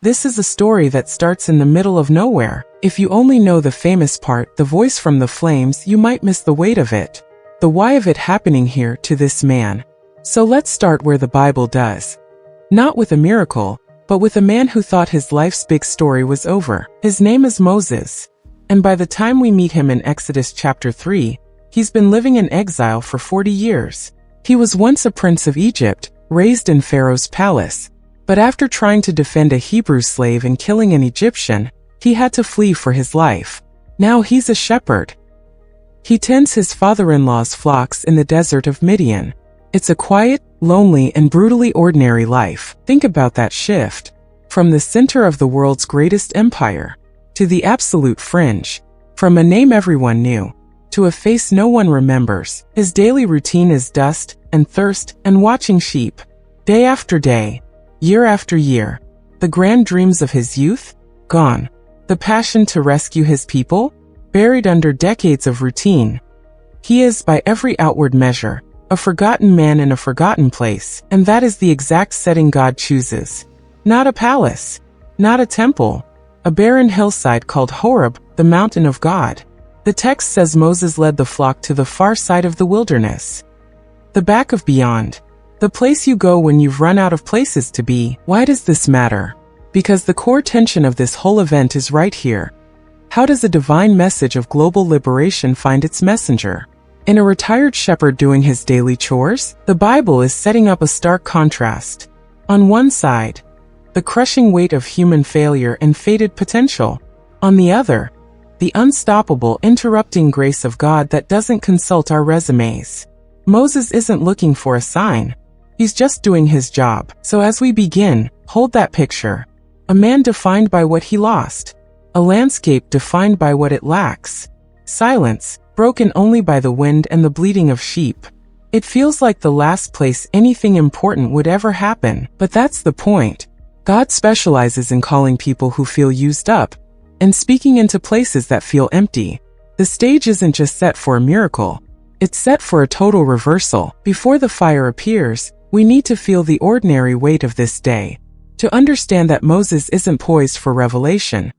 This is a story that starts in the middle of nowhere. If you only know the famous part, the voice from the flames, you might miss the weight of it. The why of it happening here to this man. So let's start where the Bible does. Not with a miracle, but with a man who thought his life's big story was over. His name is Moses. And by the time we meet him in Exodus chapter 3, he's been living in exile for 40 years. He was once a prince of Egypt, raised in Pharaoh's palace. But after trying to defend a Hebrew slave and killing an Egyptian, he had to flee for his life. Now he's a shepherd. He tends his father-in-law's flocks in the desert of Midian. It's a quiet, lonely, and brutally ordinary life. Think about that shift. From the center of the world's greatest empire, to the absolute fringe. From a name everyone knew, to a face no one remembers. His daily routine is dust, and thirst, and watching sheep. Day after day. Year after year, the grand dreams of his youth? Gone. The passion to rescue his people? Buried under decades of routine. He is, by every outward measure, a forgotten man in a forgotten place, and that is the exact setting God chooses. Not a palace. Not a temple. A barren hillside called Horeb, the mountain of God. The text says Moses led the flock to the far side of the wilderness. The back of beyond. The place you go when you've run out of places to be. Why does this matter? Because the core tension of this whole event is right here. How does a divine message of global liberation find its messenger? In a retired shepherd doing his daily chores? The Bible is setting up a stark contrast. On one side, the crushing weight of human failure and faded potential. On the other, the unstoppable, interrupting grace of God that doesn't consult our resumes. Moses isn't looking for a sign. He's just doing his job. So as we begin, hold that picture. A man defined by what he lost. A landscape defined by what it lacks. Silence, broken only by the wind and the bleating of sheep. It feels like the last place anything important would ever happen. But that's the point. God specializes in calling people who feel used up, and speaking into places that feel empty. The stage isn't just set for a miracle. It's set for a total reversal. Before the fire appears, we need to feel the ordinary weight of this day. To understand that Moses isn't poised for revelation.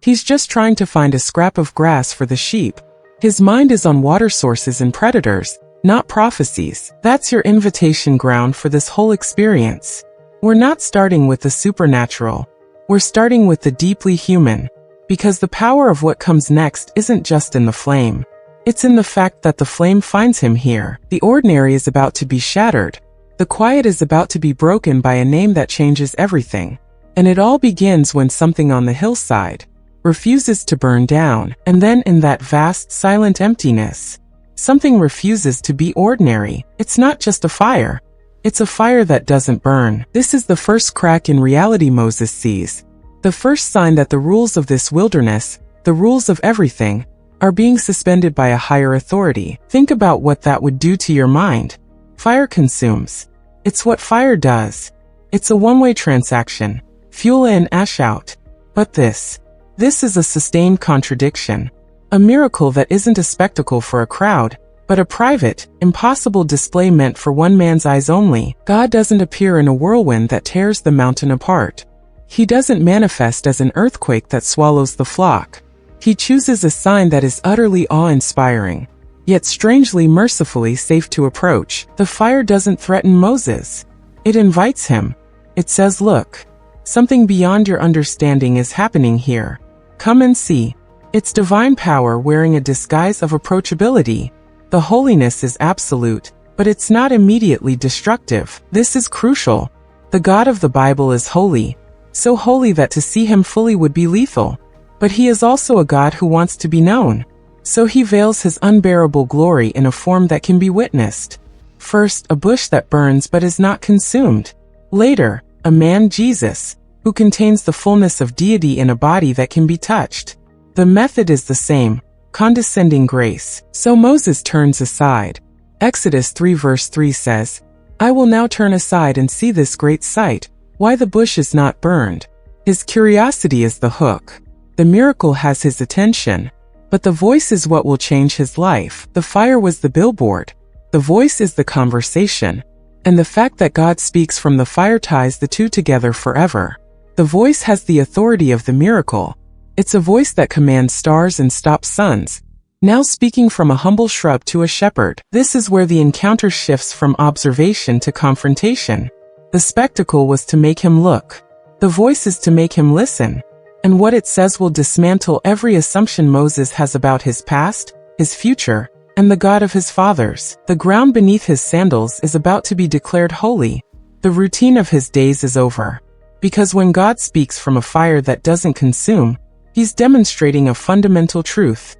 He's just trying to find a scrap of grass for the sheep. His mind is on water sources and predators, not prophecies. That's your invitation ground for this whole experience. We're not starting with the supernatural. We're starting with the deeply human. Because the power of what comes next isn't just in the flame. It's in the fact that the flame finds him here. The ordinary is about to be shattered. The quiet is about to be broken by a name that changes everything. And it all begins when something on the hillside refuses to burn down, and then in that vast, silent emptiness, something refuses to be ordinary. It's not just a fire. It's a fire that doesn't burn. This is the first crack in reality Moses sees. The first sign that the rules of this wilderness, the rules of everything, are being suspended by a higher authority. Think about what that would do to your mind. Fire consumes. It's what fire does. It's a one-way transaction. Fuel in, ash out. But this is a sustained contradiction. A miracle that isn't a spectacle for a crowd, but a private, impossible display meant for one man's eyes only. God doesn't appear in a whirlwind that tears the mountain apart. He doesn't manifest as an earthquake that swallows the flock. He chooses a sign that is utterly awe-inspiring, yet strangely mercifully safe to approach. The fire doesn't threaten Moses. It invites him. It says, look, something beyond your understanding is happening here. Come and see. It's divine power wearing a disguise of approachability. The holiness is absolute, but it's not immediately destructive. This is crucial. The God of the Bible is holy, so holy that to see him fully would be lethal. But he is also a God who wants to be known. So he veils his unbearable glory in a form that can be witnessed. First, a bush that burns but is not consumed. Later, a man, Jesus, who contains the fullness of deity in a body that can be touched. The method is the same, condescending grace. So Moses turns aside. Exodus 3 verse 3 says, I will now turn aside and see this great sight, why the bush is not burned. His curiosity is the hook. The miracle has his attention. But the voice is what will change his life. The fire was the billboard. The voice is the conversation. And the fact that God speaks from the fire ties the two together forever. The voice has the authority of the miracle. It's a voice that commands stars and stops suns. Now speaking from a humble shrub to a shepherd. This is where the encounter shifts from observation to confrontation. The spectacle was to make him look. The voice is to make him listen. And what it says will dismantle every assumption Moses has about his past, his future, and the God of his fathers. The ground beneath his sandals is about to be declared holy. The routine of his days is over. Because when God speaks from a fire that doesn't consume, he's demonstrating a fundamental truth.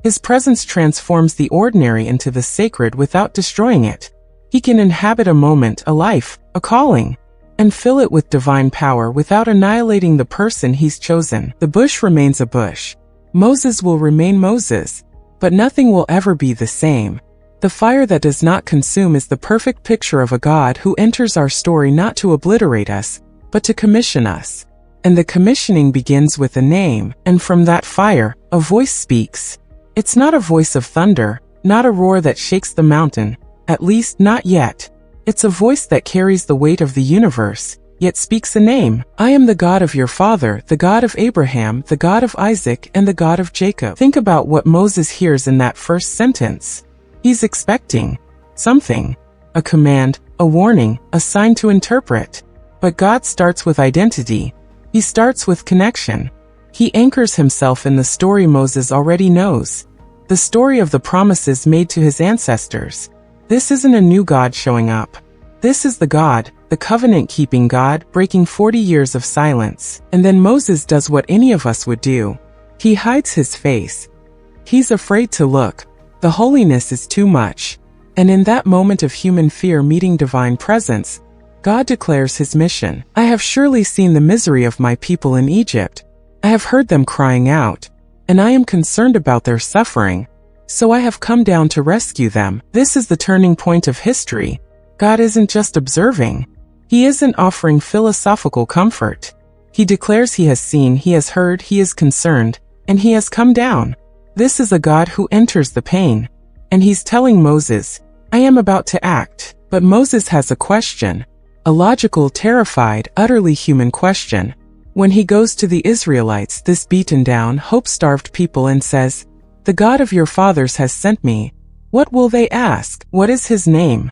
His presence transforms the ordinary into the sacred without destroying it. He can inhabit a moment, a life, a calling, and fill it with divine power without annihilating the person he's chosen. The bush remains a bush. Moses will remain Moses, but nothing will ever be the same. The fire that does not consume is the perfect picture of a God who enters our story not to obliterate us, but to commission us. And the commissioning begins with a name, and from that fire, a voice speaks. It's not a voice of thunder, not a roar that shakes the mountain, at least not yet. It's a voice that carries the weight of the universe, yet speaks a name. I am the God of your father, the God of Abraham, the God of Isaac, and the God of Jacob. Think about what Moses hears in that first sentence. He's expecting something, a command, a warning, a sign to interpret. But God starts with identity. He starts with connection. He anchors himself in the story Moses already knows, the story of the promises made to his ancestors. This isn't a new God showing up. This is the God, the covenant-keeping God, breaking 40 years of silence. And then Moses does what any of us would do. He hides his face. He's afraid to look. The holiness is too much. And in that moment of human fear meeting divine presence, God declares his mission. I have surely seen the misery of my people in Egypt. I have heard them crying out, and I am concerned about their suffering. So I have come down to rescue them. This is the turning point of history. God isn't just observing. He isn't offering philosophical comfort. He declares he has seen, he has heard, he is concerned, and he has come down. This is a God who enters the pain. And he's telling Moses, I am about to act. But Moses has a question. A logical, terrified, utterly human question. When he goes to the Israelites, this beaten down, hope-starved people, and says, the God of your fathers has sent me, what will they ask? What is his name?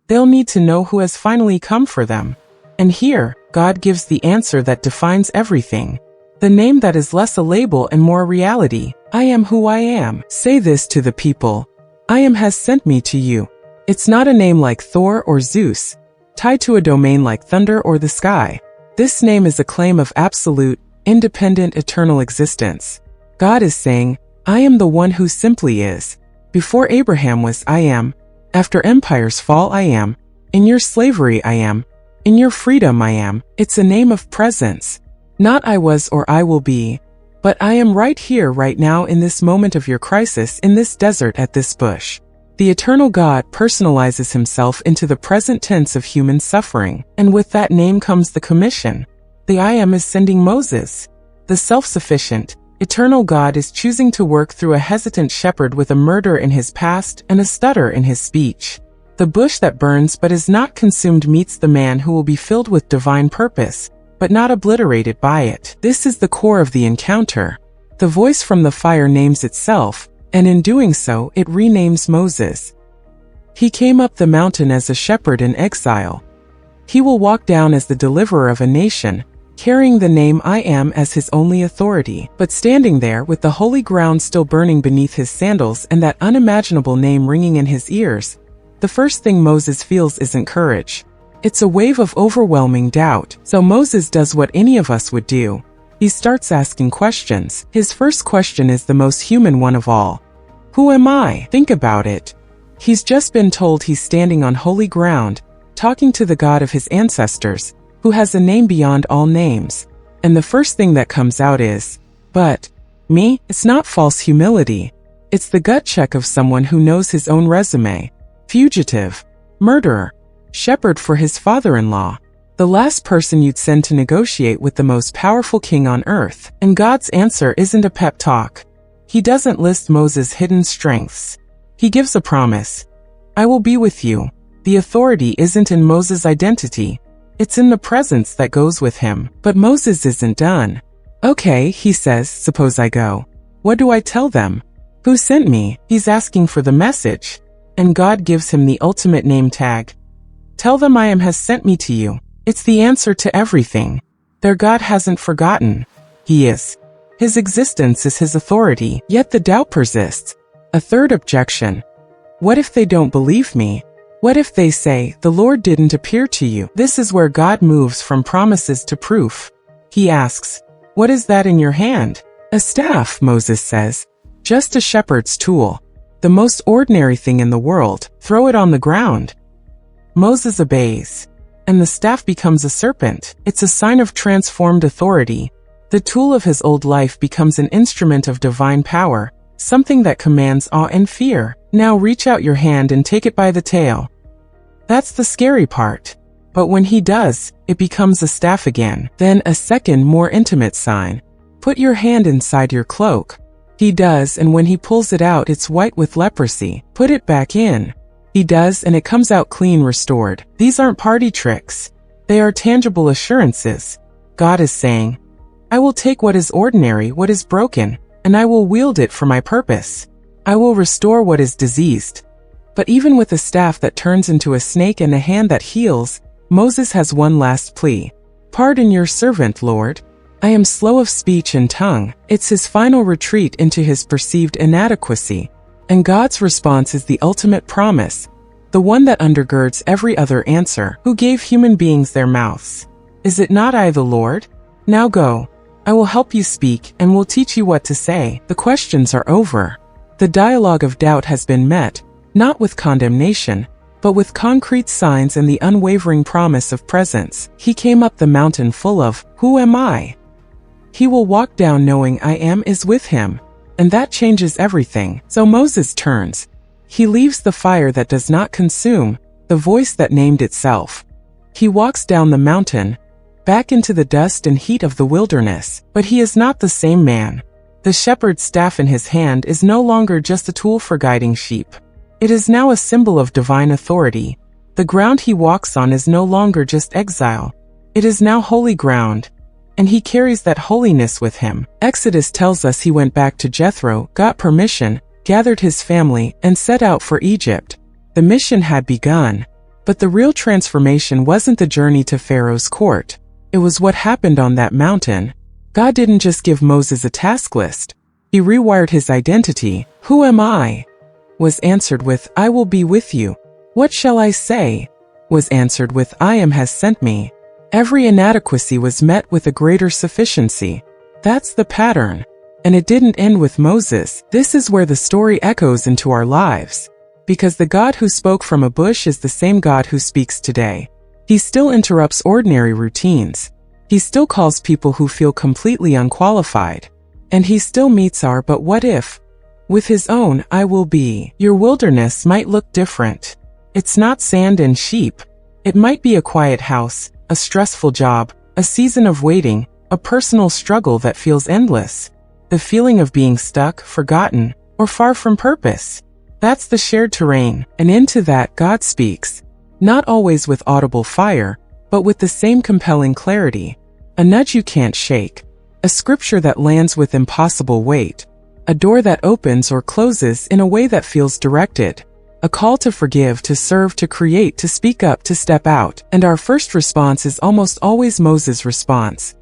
They'll need to know who has finally come for them. And here, God gives the answer that defines everything. The name that is less a label and more a reality. I am who I am. Say this to the people. I am has sent me to you. It's not a name like Thor or Zeus, tied to a domain like thunder or the sky. This name is a claim of absolute, independent, eternal existence. God is saying, I am the one who simply is. Before Abraham was, I am. After empires fall, I am. In your slavery, I am. In your freedom, I am. It's a name of presence. Not I was or I will be, but I am right here, right now, in this moment of your crisis, in this desert, at this bush. The eternal God personalizes himself into the present tense of human suffering, and with that name comes the commission. The I am is sending Moses. The self-sufficient, eternal God is choosing to work through a hesitant shepherd with a murder in his past and a stutter in his speech. The bush that burns but is not consumed meets the man who will be filled with divine purpose, but not obliterated by it. This is the core of the encounter. The voice from the fire names itself, and in doing so, it renames Moses. He came up the mountain as a shepherd in exile. He will walk down as the deliverer of a nation, carrying the name I am as his only authority. But standing there with the holy ground still burning beneath his sandals and that unimaginable name ringing in his ears, the first thing Moses feels isn't courage. It's a wave of overwhelming doubt. So Moses does what any of us would do. He starts asking questions. His first question is the most human one of all. Who am I? Think about it. He's just been told he's standing on holy ground, talking to the God of his ancestors, who has a name beyond all names. And the first thing that comes out is, but me? It's not false humility. It's the gut check of someone who knows his own resume. Fugitive, murderer, shepherd for his father-in-law, the last person you'd send to negotiate with the most powerful king on earth. And God's answer isn't a pep talk. He doesn't list Moses' hidden strengths. He gives a promise. I will be with you. The authority isn't in Moses' identity. It's in the presence that goes with him. But Moses isn't done. Okay, he says, suppose I go. What do I tell them? Who sent me? He's asking for the message. And God gives him the ultimate name tag. Tell them I am has sent me to you. It's the answer to everything. Their God hasn't forgotten. He is. His existence is his authority, yet the doubt persists. A third objection. What if they don't believe me? What if they say, the Lord didn't appear to you? This is where God moves from promises to proof. He asks, what is that in your hand? A staff, Moses says. Just a shepherd's tool. The most ordinary thing in the world. Throw it on the ground. Moses obeys. And the staff becomes a serpent. It's a sign of transformed authority. The tool of his old life becomes an instrument of divine power, something that commands awe and fear. Now reach out your hand and take it by the tail. That's the scary part. But when he does, it becomes a staff again. Then a second, more intimate sign. Put your hand inside your cloak. He does, and when he pulls it out, it's white with leprosy. Put it back in. He does, and it comes out clean, restored. These aren't party tricks. They are tangible assurances. God is saying, I will take what is ordinary, what is broken, and I will wield it for my purpose. I will restore what is diseased. But even with a staff that turns into a snake and a hand that heals, Moses has one last plea. Pardon your servant, Lord. I am slow of speech and tongue. It's his final retreat into his perceived inadequacy. And God's response is the ultimate promise, the one that undergirds every other answer. Who gave human beings their mouths? Is it not I, the Lord? Now go. I will help you speak and will teach you what to say. The questions are over. The dialogue of doubt has been met, not with condemnation, but with concrete signs and the unwavering promise of presence. He came up the mountain full of, who am I? He will walk down knowing I am is with him. And that changes everything. So Moses turns. He leaves the fire that does not consume, the voice that named itself. He walks down the mountain, back into the dust and heat of the wilderness. But he is not the same man. The shepherd's staff in his hand is no longer just a tool for guiding sheep. It is now a symbol of divine authority. The ground he walks on is no longer just exile. It is now holy ground. And he carries that holiness with him. Exodus tells us he went back to Jethro, got permission, gathered his family, and set out for Egypt. The mission had begun. But the real transformation wasn't the journey to Pharaoh's court. It was what happened on that mountain. God didn't just give Moses a task list. He rewired his identity. Who am I? Was answered with, I will be with you. What shall I say? Was answered with, I am has sent me. Every inadequacy was met with a greater sufficiency. That's the pattern. And it didn't end with Moses. This is where the story echoes into our lives. Because the God who spoke from a bush is the same God who speaks today. He still interrupts ordinary routines. He still calls people who feel completely unqualified. And he still meets our but what if? With his own, I will be. Your wilderness might look different. It's not sand and sheep. It might be a quiet house, a stressful job, a season of waiting, a personal struggle that feels endless. The feeling of being stuck, forgotten, or far from purpose. That's the shared terrain, and into that God speaks. Not always with audible fire, but with the same compelling clarity. A nudge you can't shake. A scripture that lands with impossible weight. A door that opens or closes in a way that feels directed. A call to forgive, to serve, to create, to speak up, to step out. And our first response is almost always Moses' response.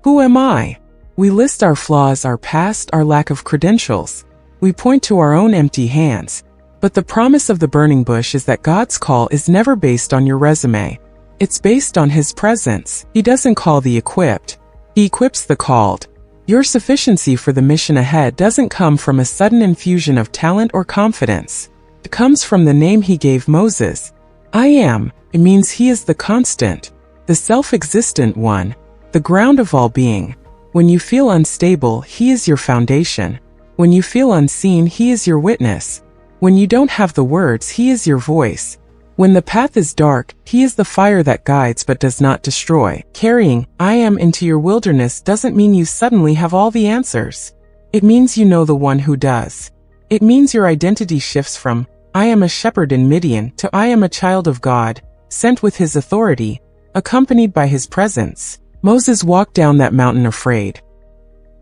Who am I? We list our flaws, our past, our lack of credentials. We point to our own empty hands. But the promise of the burning bush is that God's call is never based on your resume. It's based on his presence. He doesn't call the equipped. He equips the called. Your sufficiency for the mission ahead doesn't come from a sudden infusion of talent or confidence. It comes from the name he gave Moses. I am. It means he is the constant, the self-existent one, the ground of all being. When you feel unstable, he is your foundation. When you feel unseen, he is your witness. When you don't have the words, he is your voice. When the path is dark, he is the fire that guides but does not destroy. Carrying I am into your wilderness doesn't mean you suddenly have all the answers. It means you know the one who does. It means your identity shifts from I am a shepherd in Midian to I am a child of God, sent with his authority. accompanied by his presence. Moses walked down that mountain afraid.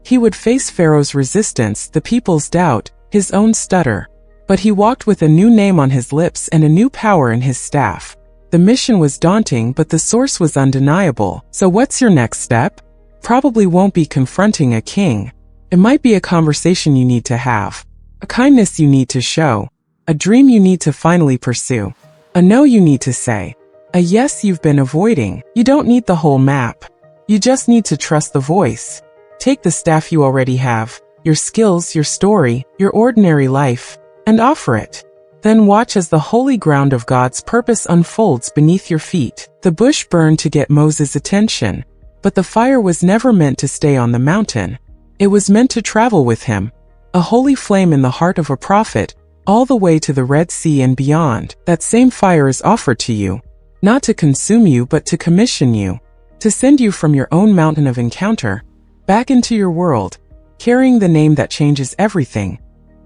He would face Pharaoh's resistance, the people's doubt, his own stutter. But he walked with a new name on his lips and a new power in his staff. The mission was daunting, but the source was undeniable. So what's your next step? Probably won't be confronting a king. It might be a conversation you need to have, a kindness you need to show, a dream you need to finally pursue, a no you need to say, a yes you've been avoiding. You don't need the whole map. You just need to trust the voice. Take the staff you already have, your skills, your story, your ordinary life, and offer it. Then watch as the holy ground of God's purpose unfolds beneath your feet. The bush burned to get Moses' attention, but the fire was never meant to stay on the mountain. It was meant to travel with him, a holy flame in the heart of a prophet, all the way to the Red Sea and beyond. That same fire is offered to you, not to consume you but to commission you, to send you from your own mountain of encounter, back into your world, carrying the name that changes everything.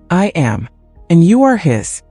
I am, and you are his.